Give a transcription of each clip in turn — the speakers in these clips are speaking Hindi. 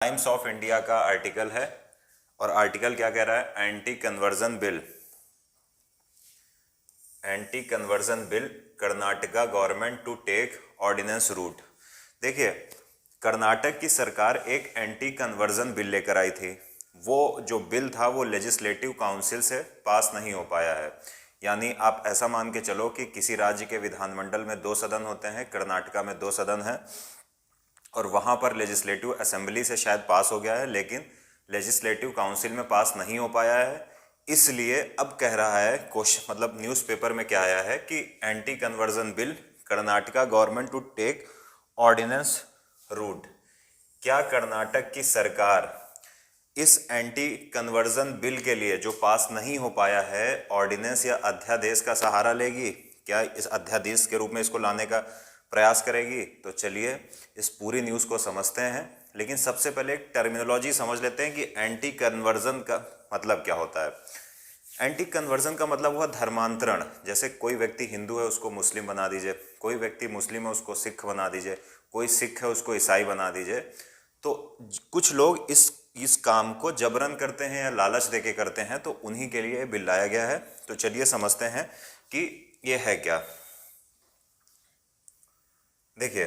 टाइम्स ऑफ इंडिया का आर्टिकल है और आर्टिकल क्या कह रहा है? Anti conversion bill Karnataka government to take ordinance route. देखिए, कर्नाटक की सरकार एक एंटी कन्वर्जन बिल लेकर आई थी। वो जो बिल था वो लेजिस्लेटिव काउंसिल से पास नहीं हो पाया है। यानी आप ऐसा मान के चलो कि किसी राज्य के विधानमंडल में 2 सदन होते हैं, कर्नाटका में 2 सदन हैं और वहाँ पर लेजिस्लेटिव असेंबली से शायद पास हो गया है, लेकिन लेजिस्लेटिव काउंसिल में पास नहीं हो पाया है। इसलिए अब कह रहा है क्वेश्चन, मतलब न्यूज़पेपर में क्या आया है कि anti conversion bill Karnataka government to take ordinance route. क्या कर्नाटक की सरकार इस एंटी कन्वर्जन बिल के लिए जो पास नहीं हो पाया है ऑर्डिनेंस या अध्यादेश का सहारा लेगी? क्या इस अध्यादेश के रूप में इसको लाने का प्रयास करेगी? तो चलिए इस पूरी न्यूज़ को समझते हैं, लेकिन सबसे पहले एक टर्मिनोलॉजी समझ लेते हैं कि एंटी कन्वर्जन का मतलब क्या होता है। एंटी कन्वर्जन का मतलब हुआ धर्मांतरण। जैसे कोई व्यक्ति हिंदू है उसको मुस्लिम बना दीजिए, कोई व्यक्ति मुस्लिम है उसको सिख बना दीजिए, कोई सिख है उसको ईसाई बना दीजिए। तो कुछ लोग इस काम को जबरन करते हैं या लालच देके करते हैं, तो उन्हीं के लिए बिल लाया गया है। तो चलिए समझते हैं कि ये है क्या। देखिए,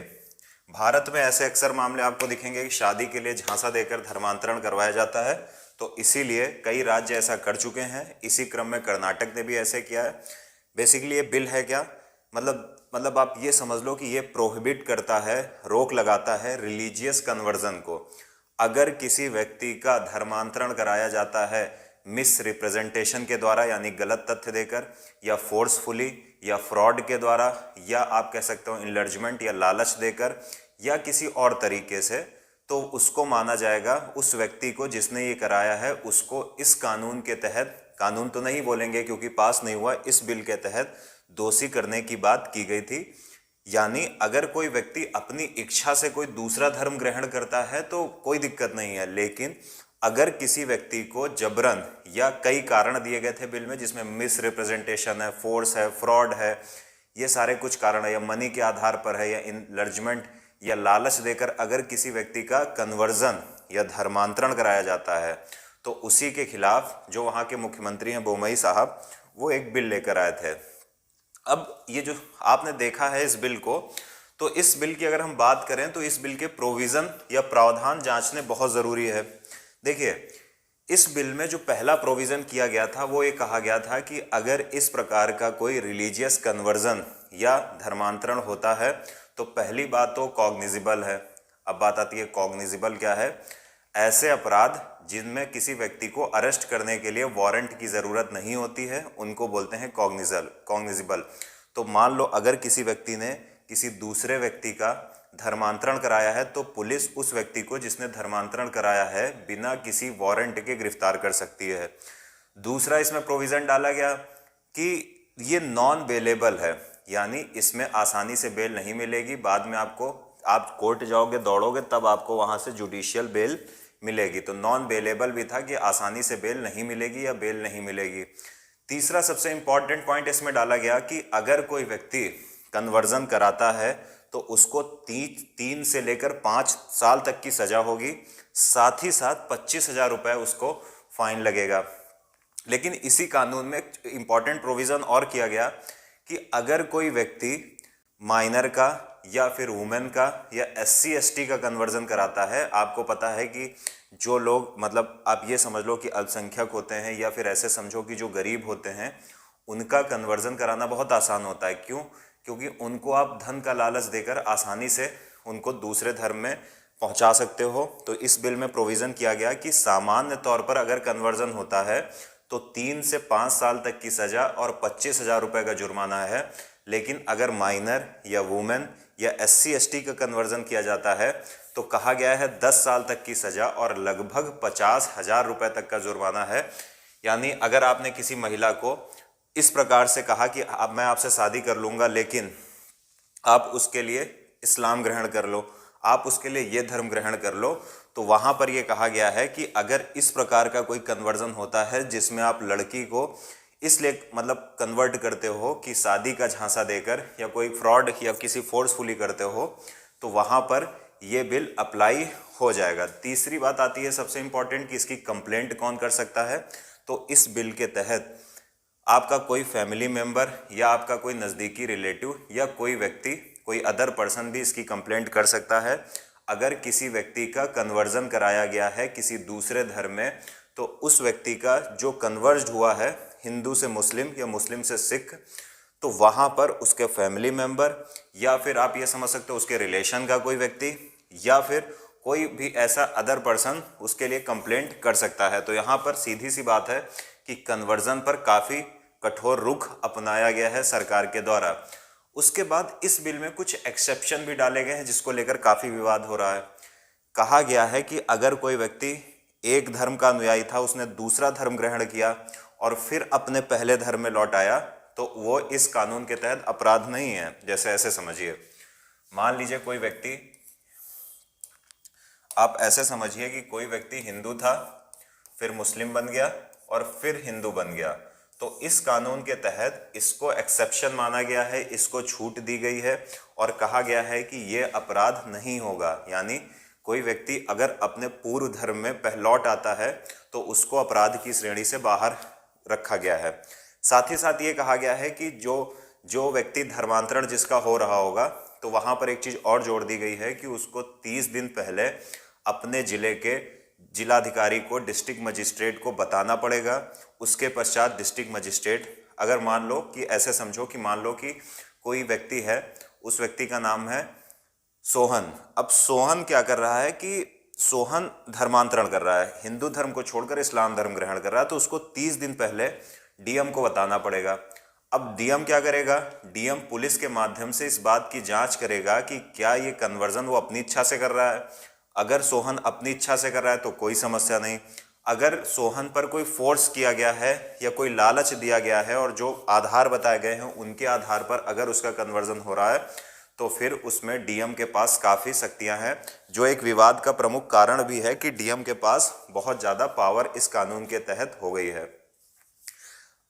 भारत में ऐसे अक्सर मामले आपको दिखेंगे कि शादी के लिए झांसा देकर धर्मांतरण करवाया जाता है। तो इसीलिए कई राज्य ऐसा कर चुके हैं। इसी क्रम में कर्नाटक ने भी ऐसे किया है। बेसिकली ये बिल है क्या, मतलब आप ये समझ लो कि ये प्रोहिबिट करता है, रोक लगाता है रिलीजियस कन्वर्जन को। अगर किसी व्यक्ति का धर्मांतरण कराया जाता है मिस रिप्रेजेंटेशन के द्वारा, यानी गलत तथ्य देकर, या फोर्सफुली या फ्रॉड के द्वारा, या आप कह सकते हो इनलर्जमेंट या लालच देकर, या किसी और तरीके से, तो उसको माना जाएगा, उस व्यक्ति को जिसने ये कराया है उसको इस कानून के तहत, कानून तो नहीं बोलेंगे क्योंकि पास नहीं हुआ, इस बिल के तहत दोषी करने की बात की गई थी। यानी अगर कोई व्यक्ति अपनी इच्छा से कोई दूसरा धर्म ग्रहण करता है तो कोई दिक्कत नहीं है, लेकिन अगर किसी व्यक्ति को जबरन, या कई कारण दिए गए थे बिल में जिसमें मिस रिप्रेजेंटेशन है, फोर्स है, फ्रॉड है, ये सारे कुछ कारण है, या मनी के आधार पर है, या इनलर्जमेंट या लालच देकर अगर किसी व्यक्ति का कन्वर्जन या धर्मांतरण कराया जाता है, तो उसी के खिलाफ जो वहाँ के मुख्यमंत्री हैं बोमई साहब, वो एक बिल लेकर आए थे। अब ये जो आपने देखा है इस बिल को, तो इस बिल की अगर हम बात करें तो इस बिल के प्रोविज़न या प्रावधान जांचने बहुत ज़रूरी है। देखिए, इस बिल में जो पहला प्रोविज़न किया गया था वो ये कहा गया था कि अगर इस प्रकार का कोई रिलीजियस कन्वर्जन या धर्मांतरण होता है तो पहली बात तो कॉग्निजिबल है। अब बात आती है कॉग्निजिबल क्या है? ऐसे अपराध जिनमें किसी व्यक्ति को अरेस्ट करने के लिए वारंट की ज़रूरत नहीं होती है, उनको बोलते हैं कॉग्निजिबल। तो मान लो अगर किसी व्यक्ति ने किसी दूसरे व्यक्ति का धर्मांतरण कराया है तो पुलिस उस व्यक्ति को जिसने धर्मांतरण कराया है बिना किसी वारंट के गिरफ्तार कर सकती है। दूसरा इसमें प्रोविज़न डाला गया कि ये नॉन बेलेबल है, यानी इसमें आसानी से बेल नहीं मिलेगी। बाद में आप कोर्ट जाओगे, दौड़ोगे, तब आपको वहाँ से जुडिशियल बेल मिलेगी। तो नॉन बेलेबल भी था कि आसानी से बेल नहीं मिलेगी या बेल नहीं मिलेगी। तीसरा सबसे इंपॉर्टेंट पॉइंट इसमें डाला गया कि अगर कोई व्यक्ति कन्वर्जन कराता है तो उसको 3 से लेकर 5 साल तक की सजा होगी, साथ ही साथ 25,000 रुपये उसको फाइन लगेगा। लेकिन इसी कानून में एक इंपॉर्टेंट प्रोविज़न और किया गया कि अगर कोई व्यक्ति माइनर का या फिर वुमेन का या SC ST का कन्वर्जन कराता है, आपको पता है कि जो लोग, मतलब आप ये समझ लो कि अल्पसंख्यक होते हैं या फिर ऐसे समझो कि जो गरीब होते हैं, उनका कन्वर्जन कराना बहुत आसान होता है। क्यों? क्योंकि उनको आप धन का लालच देकर आसानी से उनको दूसरे धर्म में पहुंचा सकते हो। तो इस बिल में प्रोविज़न किया गया कि सामान्य तौर पर अगर कन्वर्जन होता है तो 3 से 5 साल तक की सज़ा और 25,000 रुपये का जुर्माना है। लेकिन अगर माइनर या वुमेन या SC ST का कन्वर्जन किया जाता है तो कहा गया है 10 साल तक की सज़ा और लगभग 50,000 रुपये तक का जुर्माना है। यानी अगर आपने किसी महिला को इस प्रकार से कहा कि अब मैं आपसे शादी कर लूँगा, लेकिन आप उसके लिए इस्लाम ग्रहण कर लो, आप उसके लिए ये धर्म ग्रहण कर लो, तो वहाँ पर ये कहा गया है कि अगर इस प्रकार का कोई कन्वर्जन होता है जिसमें आप लड़की को इसलिए, मतलब कन्वर्ट करते हो कि शादी का झांसा देकर, या कोई फ्रॉड या किसी फोर्सफुली करते हो, तो वहाँ पर ये बिल अप्लाई हो जाएगा। तीसरी बात आती है सबसे इंपॉर्टेंट कि इसकी कंप्लेंट कौन कर सकता है। तो इस बिल के तहत आपका कोई फैमिली मेंबर या आपका कोई नज़दीकी रिलेटिव या कोई व्यक्ति, कोई अदर पर्सन भी इसकी कंप्लेंट कर सकता है। अगर किसी व्यक्ति का कन्वर्जन कराया गया है किसी दूसरे धर्म में, तो उस व्यक्ति का जो कन्वर्ज हुआ है हिंदू से मुस्लिम या मुस्लिम से सिख, तो वहाँ पर उसके फैमिली मेंबर या फिर आप ये समझ सकते हो उसके रिलेशन का कोई व्यक्ति या फिर कोई भी ऐसा अदर पर्सन उसके लिए कंप्लेंट कर सकता है। तो यहाँ पर सीधी सी बात है कि कन्वर्जन पर काफ़ी कठोर रुख अपनाया गया है सरकार के द्वारा। उसके बाद इस बिल में कुछ एक्सेप्शन भी डाले गए हैं जिसको लेकर काफ़ी विवाद हो रहा है। कहा गया है कि अगर कोई व्यक्ति एक धर्म का अनुयायी था, उसने दूसरा धर्म ग्रहण किया और फिर अपने पहले धर्म में लौट आया, तो वो इस कानून के तहत अपराध नहीं है। जैसे ऐसे समझिए, मान लीजिए कोई व्यक्ति, आप ऐसे समझिए कि कोई व्यक्ति हिंदू था, फिर मुस्लिम बन गया और फिर हिंदू बन गया, तो इस कानून के तहत इसको एक्सेप्शन माना गया है, इसको छूट दी गई है और कहा गया है कि ये अपराध नहीं होगा। यानी कोई व्यक्ति अगर अपने पूर्व धर्म में लौट आता है तो उसको अपराध की श्रेणी से बाहर रखा गया है। साथ ही साथ ये कहा गया है कि जो व्यक्ति धर्मांतरण जिसका हो रहा होगा, तो वहाँ पर एक चीज़ और जोड़ दी गई है कि उसको 30 दिन पहले अपने ज़िले के जिलाधिकारी को, डिस्ट्रिक्ट मजिस्ट्रेट को बताना पड़ेगा। उसके पश्चात डिस्ट्रिक्ट मजिस्ट्रेट, अगर मान लो कि ऐसे समझो कि मान लो कि कोई व्यक्ति है, उस व्यक्ति का नाम है सोहन। अब सोहन क्या कर रहा है कि सोहन धर्मांतरण कर रहा है, हिंदू धर्म को छोड़कर इस्लाम धर्म ग्रहण कर रहा है, तो उसको 30 दिन पहले डीएम को बताना पड़ेगा। अब डीएम क्या करेगा? डीएम पुलिस के माध्यम से इस बात की जांच करेगा कि क्या ये कन्वर्जन वो अपनी इच्छा से कर रहा है। अगर सोहन अपनी इच्छा से कर रहा है तो कोई समस्या नहीं। अगर सोहन पर कोई फोर्स किया गया है या कोई लालच दिया गया है और जो आधार बताए गए हैं उनके आधार पर अगर उसका कन्वर्जन हो रहा है, तो फिर उसमें डीएम के पास काफ़ी शक्तियां हैं, जो एक विवाद का प्रमुख कारण भी है कि डीएम के पास बहुत ज़्यादा पावर इस कानून के तहत हो गई है।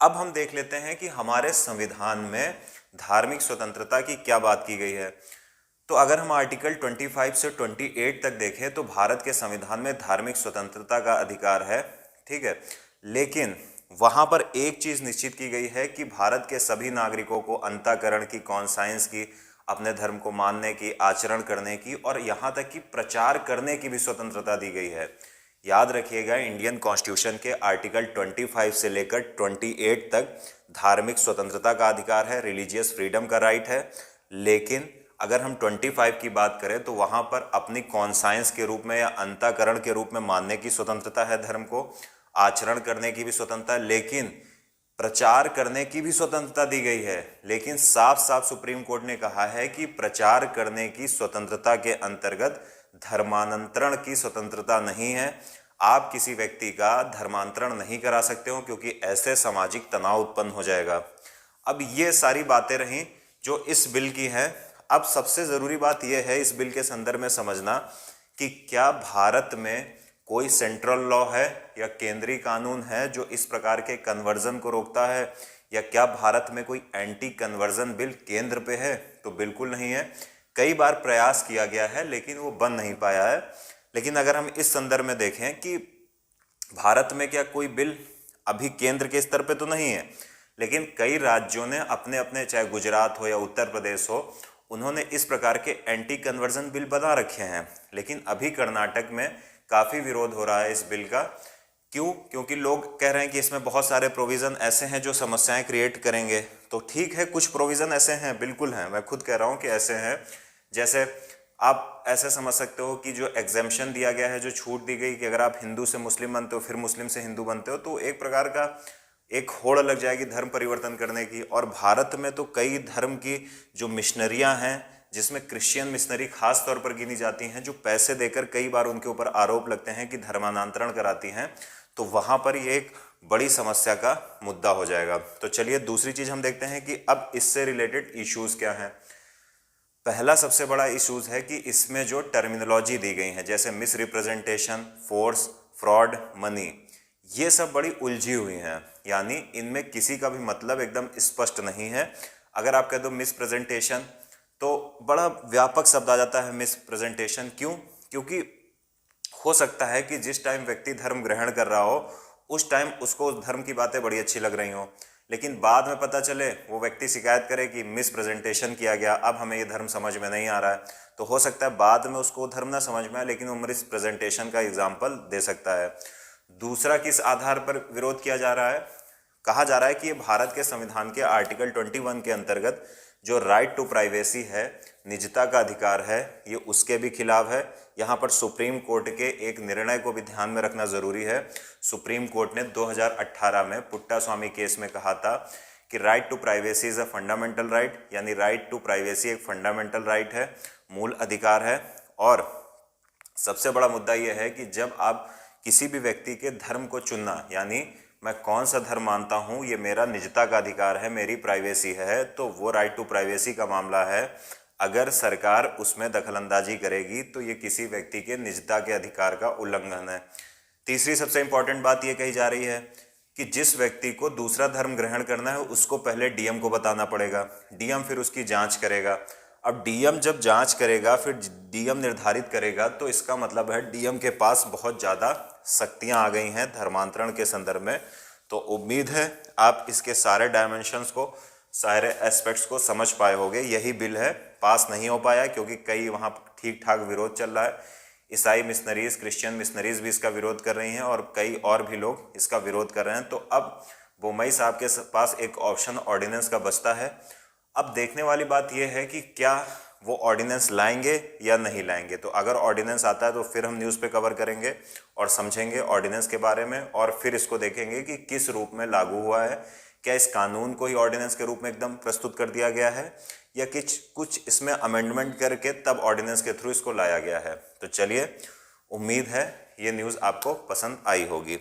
अब हम देख लेते हैं कि हमारे संविधान में धार्मिक स्वतंत्रता की क्या बात की गई है। तो अगर हम आर्टिकल 25 से 28 तक देखें तो भारत के संविधान में धार्मिक स्वतंत्रता का अधिकार है, ठीक है। लेकिन वहाँ पर एक चीज़ निश्चित की गई है कि भारत के सभी नागरिकों को अंतःकरण की, कॉन्साइंस की, अपने धर्म को मानने की, आचरण करने की और यहाँ तक कि प्रचार करने की भी स्वतंत्रता दी गई है। याद रखिएगा, इंडियन कॉन्स्टिट्यूशन के आर्टिकल 25 से लेकर 28 तक धार्मिक स्वतंत्रता का अधिकार है, रिलीजियस फ्रीडम का राइट है। लेकिन अगर हम 25 की बात करें तो वहाँ पर अपनी कॉन्साइंस के रूप में या अंतःकरण के रूप में मानने की स्वतंत्रता है धर्म को, आचरण करने की भी स्वतंत्रता, लेकिन प्रचार करने की भी स्वतंत्रता दी गई है। लेकिन साफ साफ सुप्रीम कोर्ट ने कहा है कि प्रचार करने की स्वतंत्रता के अंतर्गत धर्मांतरण की स्वतंत्रता नहीं है। आप किसी व्यक्ति का धर्मांतरण नहीं करा सकते हो क्योंकि ऐसे सामाजिक तनाव उत्पन्न हो जाएगा। अब ये सारी बातें रहीं जो इस बिल की हैं। अब सबसे ज़रूरी बात यह है इस बिल के संदर्भ में समझना कि क्या भारत में कोई सेंट्रल लॉ है या केंद्रीय कानून है जो इस प्रकार के कन्वर्जन को रोकता है, या क्या भारत में कोई एंटी कन्वर्जन बिल केंद्र पे है? तो बिल्कुल नहीं है। कई बार प्रयास किया गया है लेकिन वो बन नहीं पाया है। लेकिन अगर हम इस संदर्भ में देखें कि भारत में क्या कोई बिल अभी केंद्र के स्तर पे तो नहीं है, लेकिन कई राज्यों ने अपने अपने, चाहे गुजरात हो या उत्तर प्रदेश हो, उन्होंने इस प्रकार के एंटी कन्वर्जन बिल बना रखे हैं। लेकिन अभी कर्नाटक में काफ़ी विरोध हो रहा है इस बिल का। क्यों? क्योंकि लोग कह रहे हैं कि इसमें बहुत सारे प्रोविज़न ऐसे हैं जो समस्याएं क्रिएट करेंगे। तो ठीक है, कुछ प्रोविज़न ऐसे हैं, बिल्कुल हैं, मैं खुद कह रहा हूँ कि ऐसे हैं। जैसे आप ऐसे समझ सकते हो कि जो एग्जेम्पशन दिया गया है, जो छूट दी गई कि अगर आप हिंदू से मुस्लिम बनते हो फिर मुस्लिम से हिंदू बनते हो, तो एक प्रकार का एक होड़ लग जाएगी धर्म परिवर्तन करने की। और भारत में तो कई धर्म की जो मिशनरियां हैं, जिसमें क्रिश्चियन मिशनरी खास तौर पर गिनी जाती हैं, जो पैसे देकर कई बार उनके ऊपर आरोप लगते हैं कि धर्मांतरण कराती हैं, तो वहाँ पर ये एक बड़ी समस्या का मुद्दा हो जाएगा। तो चलिए दूसरी चीज़ हम देखते हैं कि अब इससे रिलेटेड इश्यूज़ क्या हैं। पहला सबसे बड़ा इश्यूज़ है कि इसमें जो टर्मिनोलॉजी दी गई है, जैसे miss representation, force, fraud, money, ये सब बड़ी उलझी हुई हैं। यानी इनमें किसी का भी मतलब एकदम स्पष्ट नहीं है। अगर आप कह दो मिस प्रेजेंटेशन, तो बड़ा व्यापक शब्द आ जाता है मिस प्रेजेंटेशन। क्यों? क्योंकि हो सकता है कि जिस टाइम व्यक्ति धर्म ग्रहण कर रहा हो उस टाइम उसको उस धर्म की बातें बड़ी अच्छी लग रही हो, लेकिन बाद में पता चले वो व्यक्ति शिकायत करे कि मिस प्रेजेंटेशन किया गया, अब हमें ये धर्म समझ में नहीं आ रहा है। तो हो सकता है बाद में उसको धर्म ना समझ में आए, लेकिन वो मिस प्रेजेंटेशन का एग्जाम्पल दे सकता है। दूसरा, किस आधार पर विरोध किया जा रहा है? कहा जा रहा है कि ये भारत के संविधान के आर्टिकल 21 के अंतर्गत जो राइट टू प्राइवेसी है, निजता का अधिकार है, ये उसके भी खिलाफ है। यहाँ पर सुप्रीम कोर्ट के एक निर्णय को भी ध्यान में रखना जरूरी है। सुप्रीम कोर्ट ने 2018 में पुट्टास्वामी केस में कहा था कि right to privacy is a fundamental right, यानी राइट टू प्राइवेसी एक फंडामेंटल राइट है, मूल अधिकार है। और सबसे बड़ा मुद्दा यह है कि जब आप किसी भी व्यक्ति के धर्म को चुनना, यानी मैं कौन सा धर्म मानता हूँ, ये मेरा निजता का अधिकार है, मेरी प्राइवेसी है, तो वो राइट टू प्राइवेसी का मामला है। अगर सरकार उसमें दखलंदाजी करेगी तो ये किसी व्यक्ति के निजता के अधिकार का उल्लंघन है। तीसरी सबसे इंपॉर्टेंट बात ये कही जा रही है कि जिस व्यक्ति को दूसरा धर्म ग्रहण करना है उसको पहले डीएम को बताना पड़ेगा, डीएम फिर उसकी जांच करेगा। अब डीएम जब जांच करेगा, फिर डीएम निर्धारित करेगा, तो इसका मतलब है डीएम के पास बहुत ज़्यादा शक्तियां आ गई हैं धर्मांतरण के संदर्भ में। तो उम्मीद है आप इसके सारे डायमेंशंस को, सारे एस्पेक्ट्स को समझ पाए होंगे। यही बिल है, पास नहीं हो पाया क्योंकि कई वहाँ ठीक ठाक विरोध चल रहा है। ईसाई मिशनरीज, क्रिश्चियन मिशनरीज भी इसका विरोध कर रही हैं और कई और भी लोग इसका विरोध कर रहे हैं। तो अब बोमई साहब के पास एक ऑप्शन ऑर्डिनेंस का बचता है। अब देखने वाली बात यह है कि क्या वो ऑर्डिनेंस लाएंगे या नहीं लाएंगे। तो अगर ऑर्डिनेंस आता है तो फिर हम न्यूज़ पे कवर करेंगे और समझेंगे ऑर्डिनेंस के बारे में, और फिर इसको देखेंगे कि किस रूप में लागू हुआ है। क्या इस कानून को ही ऑर्डिनेंस के रूप में एकदम प्रस्तुत कर दिया गया है या कुछ इसमें अमेंडमेंट करके तब ऑर्डिनेंस के थ्रू इसको लाया गया है। तो चलिए, उम्मीद है ये न्यूज़ आपको पसंद आई होगी।